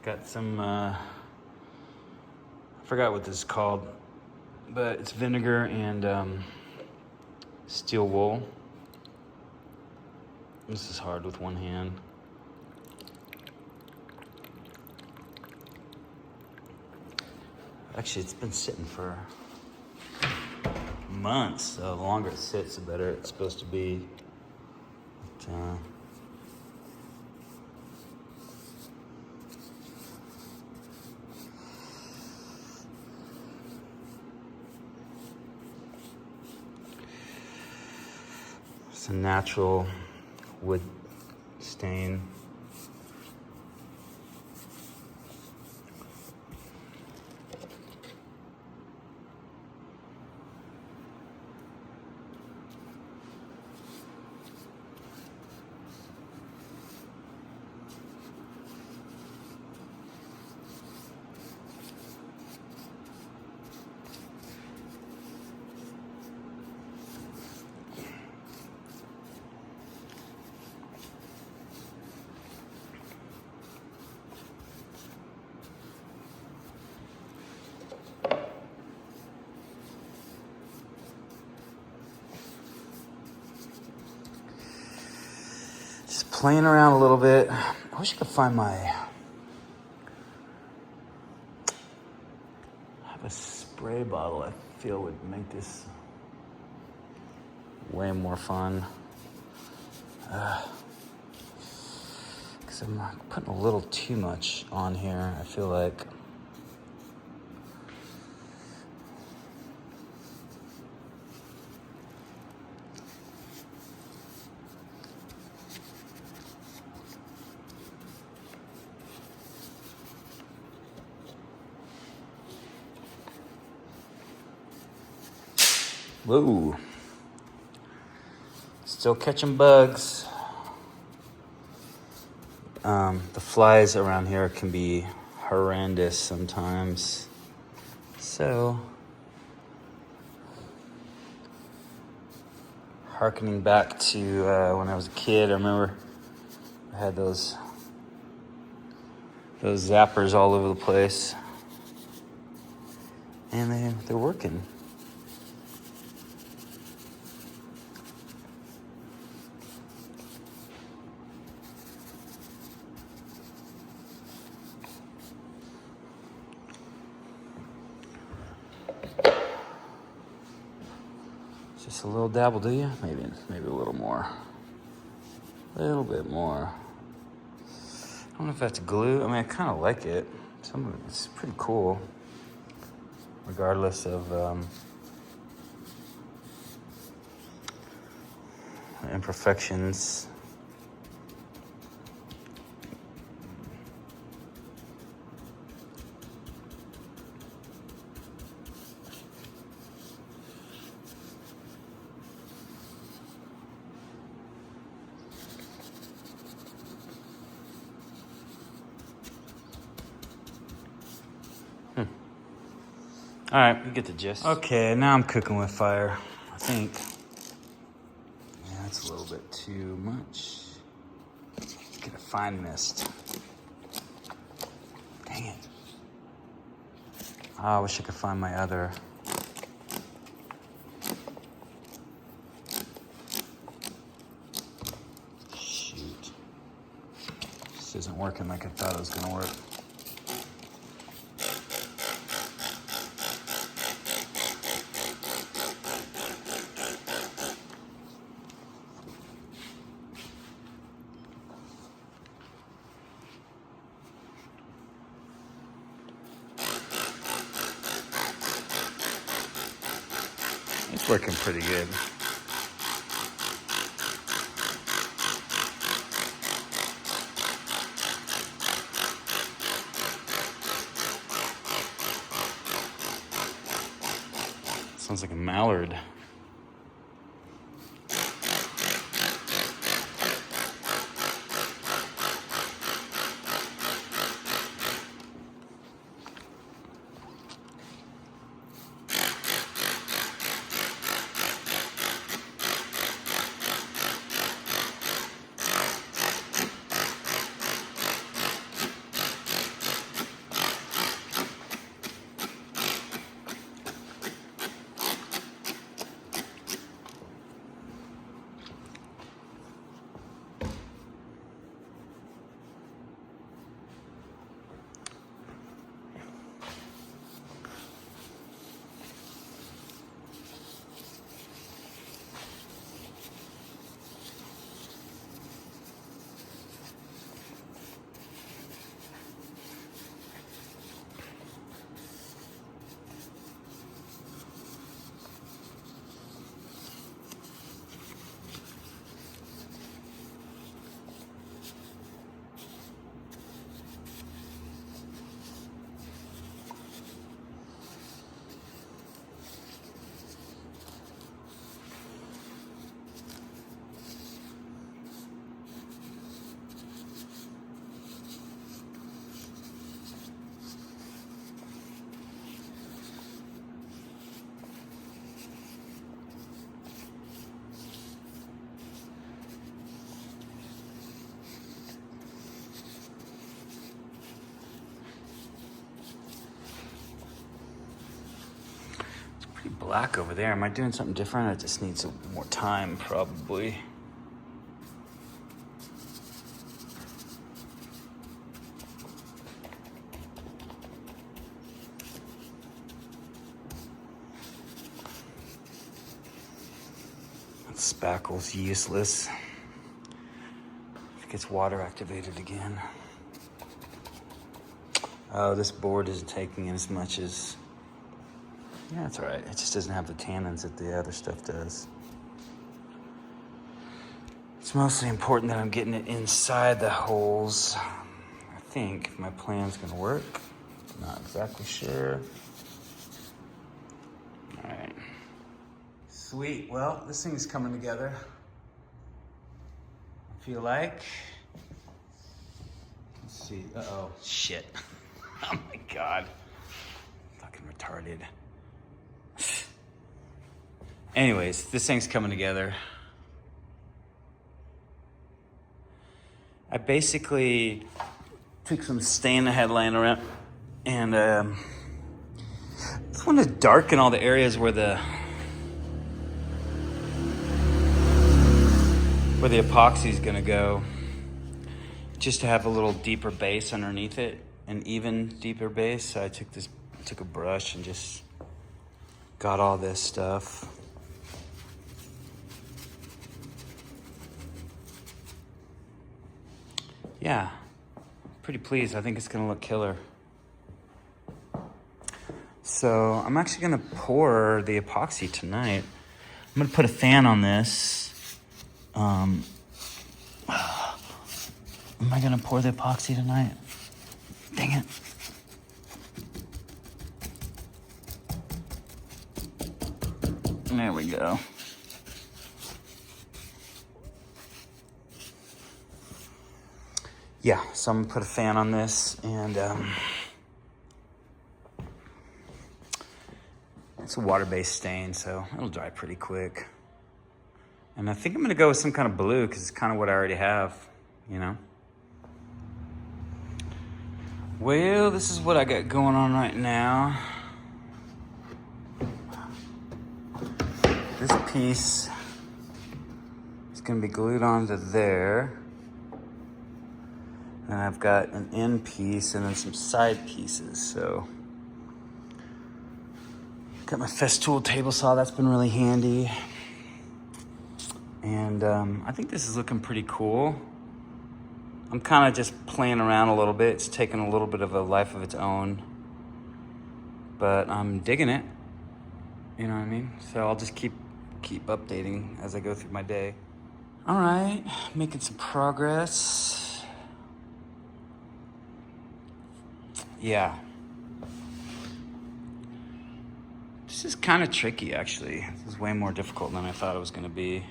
Got some, I forgot what this is called, but it's vinegar and steel wool. This is hard with one hand. Actually, it's been sitting for months, so the longer it sits, the better it's supposed to be. But, it's a natural wood stain. Just playing around a little bit. I wish I could find I have a spray bottle I feel would make this way more fun. Because I'm putting a little too much on here, I feel like. Whoa. Still catching bugs. The flies around here can be horrendous sometimes. So, harkening back to when I was a kid, I remember I had those zappers all over the place. And they're working. Just a little dabble, do you? Maybe a little more. A little bit more. I don't know if that's glue. I mean, I kind of like it. Some of it's pretty cool, regardless of imperfections. All right, you get the gist. Okay, now I'm cooking with fire, I think. Yeah, that's a little bit too much. Get a fine mist. Dang it. Oh, I wish I could find my other. Shoot. This isn't working like I thought it was gonna work. It's working pretty good. Sounds like a mallard. black over there. Am I doing something different? I just need some more time, probably. That spackle's useless. It gets water activated again. Oh, this board isn't taking in as much as... Yeah, it's all right. It just doesn't have the tannins that the other stuff does. It's mostly important that I'm getting it inside the holes. I think my plan's gonna work. Not exactly sure. All right. Sweet. Well, this thing's coming together. I feel like. Let's see. Uh-oh. Shit. Oh my God. Fucking retarded. Anyways, this thing's coming together. I basically took some stain I had laying around and just wanted to darken all the areas where the epoxy is gonna go, just to have a little deeper base underneath it, an even deeper base. So I took a brush and just got all this stuff. Yeah, pretty pleased. I think it's gonna look killer. So I'm actually gonna pour the epoxy tonight. I'm gonna put a fan on this. Am I gonna pour the epoxy tonight? Dang it. There we go. Yeah, so I'm gonna put a fan on this, and it's a water-based stain, so it'll dry pretty quick. And I think I'm gonna go with some kind of blue, because it's kind of what I already have, you know? Well, this is what I got going on right now. This piece is gonna be glued onto there. And I've got an end piece and then some side pieces, so. Got my Festool table saw, that's been really handy. And I think this is looking pretty cool. I'm kind of just playing around a little bit. It's taking a little bit of a life of its own. But I'm digging it, you know what I mean? So I'll just keep updating as I go through my day. All right, making some progress. Yeah. This is kind of tricky, actually. This is way more difficult than I thought it was going to be.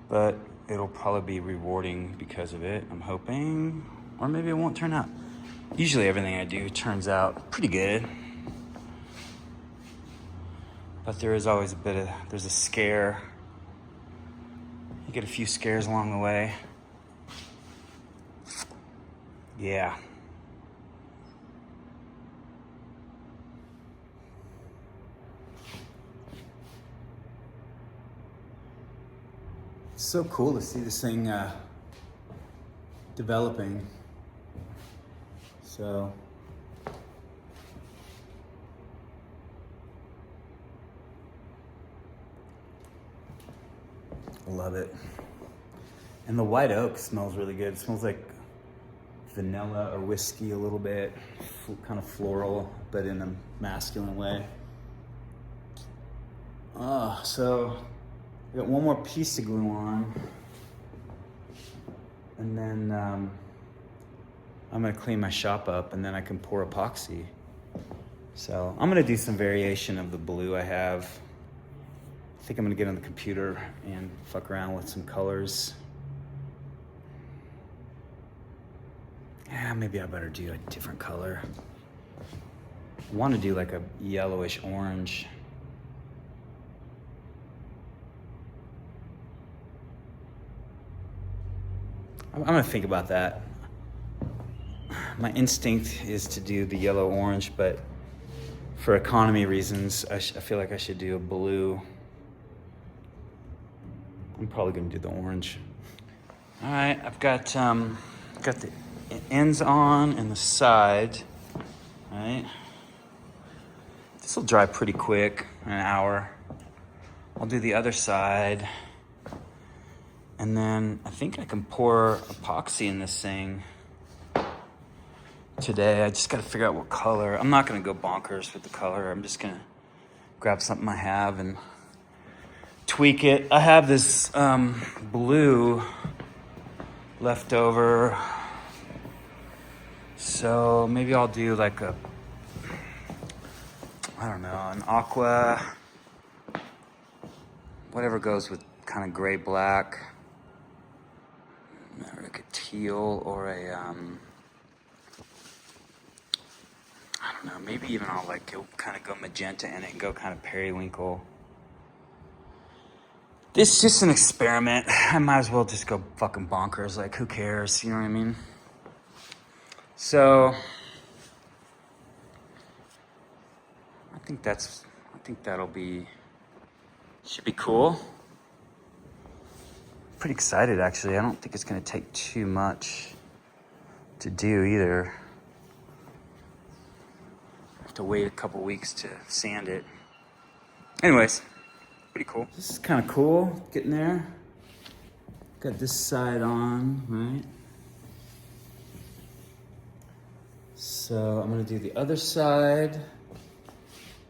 But it'll probably be rewarding because of it, I'm hoping. Or maybe it won't turn out. Usually everything I do turns out pretty good. But there is always there's a scare. You get a few scares along the way. Yeah. It's so cool to see this thing developing. So love it. And the white oak smells really good. It smells like vanilla or whiskey a little bit, kind of floral, but in a masculine way. So I got one more piece to glue on, and then I'm gonna clean my shop up, and then I can pour epoxy. So I'm gonna do some variation of the blue I have. I think I'm gonna get on the computer and fuck around with some colors. Yeah, maybe I better do a different color. I want to do like a yellowish orange. I'm gonna think about that. My instinct is to do the yellow orange, but for economy reasons, I feel like I should do a blue. I'm probably gonna do the orange. All right, I've got the ends on and the side. All right, this will dry pretty quick, an hour. I'll do the other side, and then I think I can pour epoxy in this thing today. I just gotta figure out what color. I'm not gonna go bonkers with the color. I'm just gonna grab something I have and tweak it. I have this blue left over, so maybe I'll do like a, I don't know, an aqua, whatever goes with kind of gray black, like a teal or a I don't know, maybe even I'll like go kind of go magenta in it and go kind of periwinkle. This is just an experiment. I might as well just go fucking bonkers. Like, who cares? You know what I mean? So, I think that'll be, should be cool. Pretty excited, actually. I don't think it's gonna take too much to do either. I have to wait a couple weeks to sand it. Anyways. Pretty cool. This is kind of cool, getting there. Got this side on, right? So I'm gonna do the other side. I'm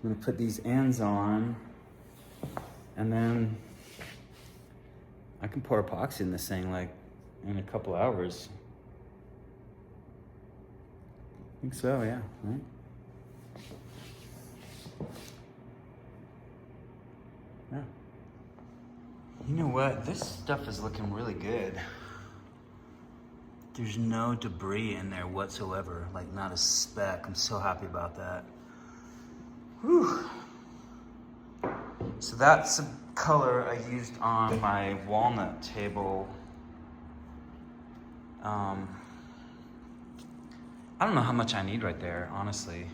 gonna put these ends on, and then I can pour epoxy in this thing like in a couple hours. I think so, yeah, right? Yeah. You know what? This stuff is looking really good. There's no debris in there whatsoever, like not a speck. I'm so happy about that. Whew. So that's the color I used on my walnut table. I don't know how much I need right there, honestly.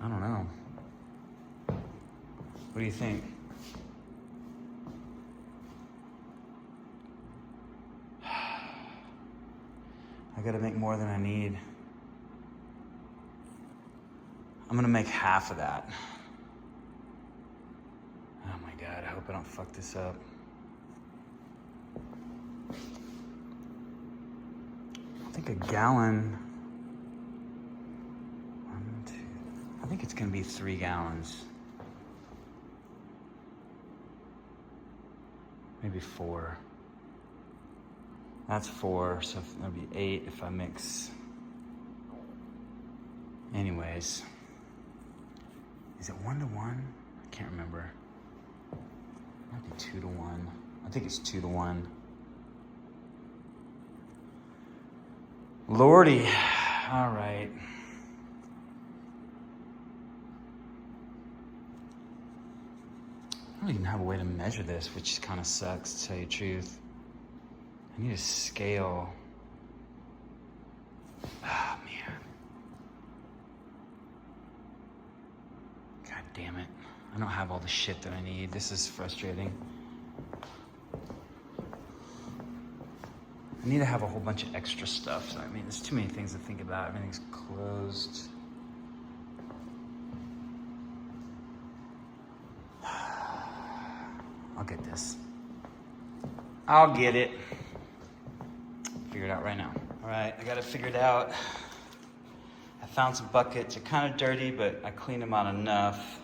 I don't know. What do you think? I gotta make more than I need. I'm gonna make half of that. Oh my God, I hope I don't fuck this up. I think a gallon. I think it's gonna be 3 gallons. Maybe 4. That's 4, so that'll be 8 if I mix. Anyways. Is it 1 to 1? I can't remember. Might be 2 to 1. I think it's 2 to 1. Lordy. All right. I don't even have a way to measure this, which kind of sucks, to tell you the truth. I need a scale. Ah, man. God damn it. I don't have all the shit that I need. This is frustrating. I need to have a whole bunch of extra stuff. So, I mean, there's too many things to think about. Everything's closed. I'll get this. I'll get it. Figure it out right now. All right, I got it figured out. I found some buckets. They're kind of dirty, but I cleaned them out enough.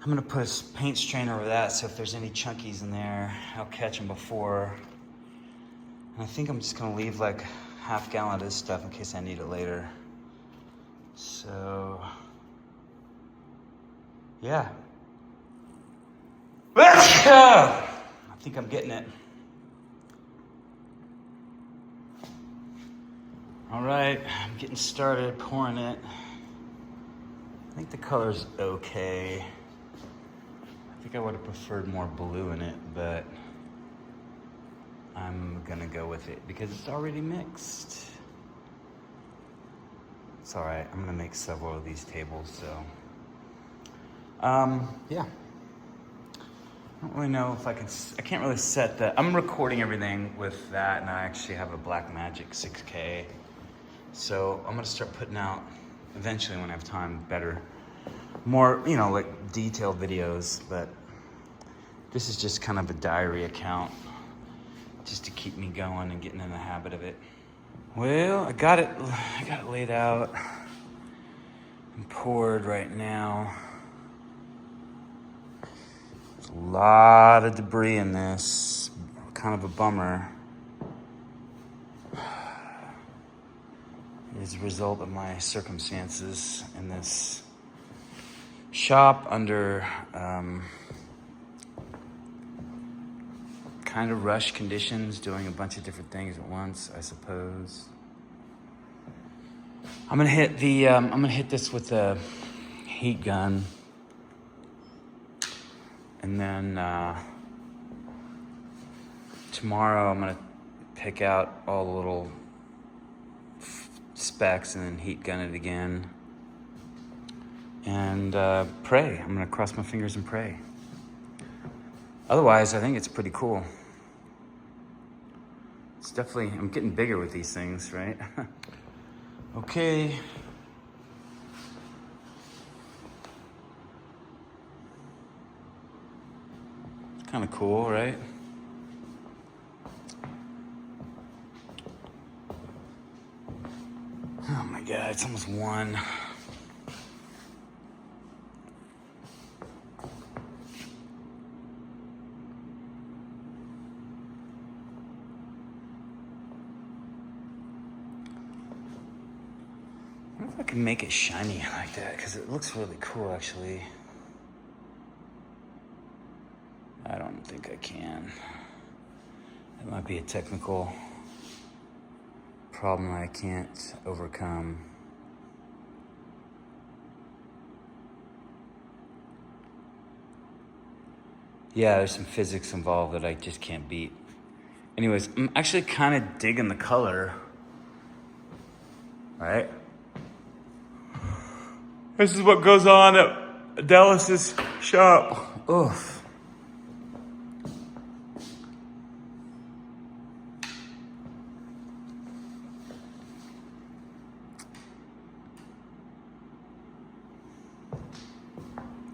I'm gonna put a paint strainer over that, so if there's any chunkies in there, I'll catch them before. And I think I'm just gonna leave like half gallon of this stuff in case I need it later. So, yeah. I think I'm getting it. All right, I'm getting started pouring it. I think the color's okay. I think I would have preferred more blue in it, but I'm gonna go with it because it's already mixed. It's all right. I'm gonna make several of these tables, so. Yeah. I don't really know if I can't really set the, I'm recording everything with that, and I actually have a Blackmagic 6K. So I'm gonna start putting out, eventually when I have time, better, more, like detailed videos, but this is just kind of a diary account, just to keep me going and getting in the habit of it. Well, I got it laid out and poured right now. There's a lot of debris in this, kind of a bummer. It's a result of my circumstances in this shop under kind of rush conditions, doing a bunch of different things at once, I suppose. I'm gonna hit this with a heat gun, and then tomorrow I'm gonna pick out all the little specs and then heat gun it again, and pray. I'm gonna cross my fingers and pray. Otherwise, I think it's pretty cool. It's definitely, I'm getting bigger with these things, right? Okay. It's kind of cool, right? Oh my God, it's almost 1. I wonder if I can make it shiny like that, because it looks really cool, actually. I don't think I can. It might be a technical problem I can't overcome. Yeah, there's some physics involved that I just can't beat. Anyways, I'm actually kind of digging the color. Right? This is what goes on at Dallas's shop. Oof.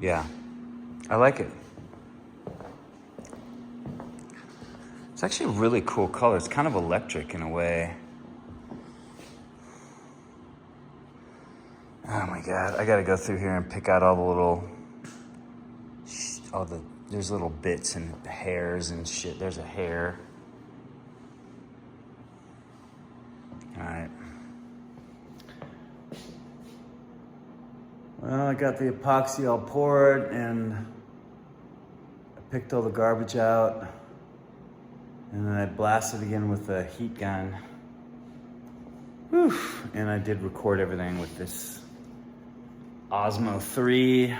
Yeah, I like it. It's actually a really cool color. It's kind of electric in a way. Oh my God, I gotta go through here and pick out all the there's little bits and hairs and shit. There's a hair. All right. Well, I got the epoxy all poured, and I picked all the garbage out, and then I blasted again with a heat gun. Whew. And I did record everything with this Osmo 3.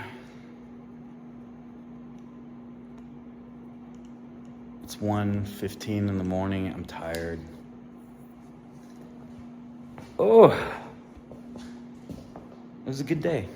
It's 1:15 in the morning. I'm tired. Oh, it was a good day.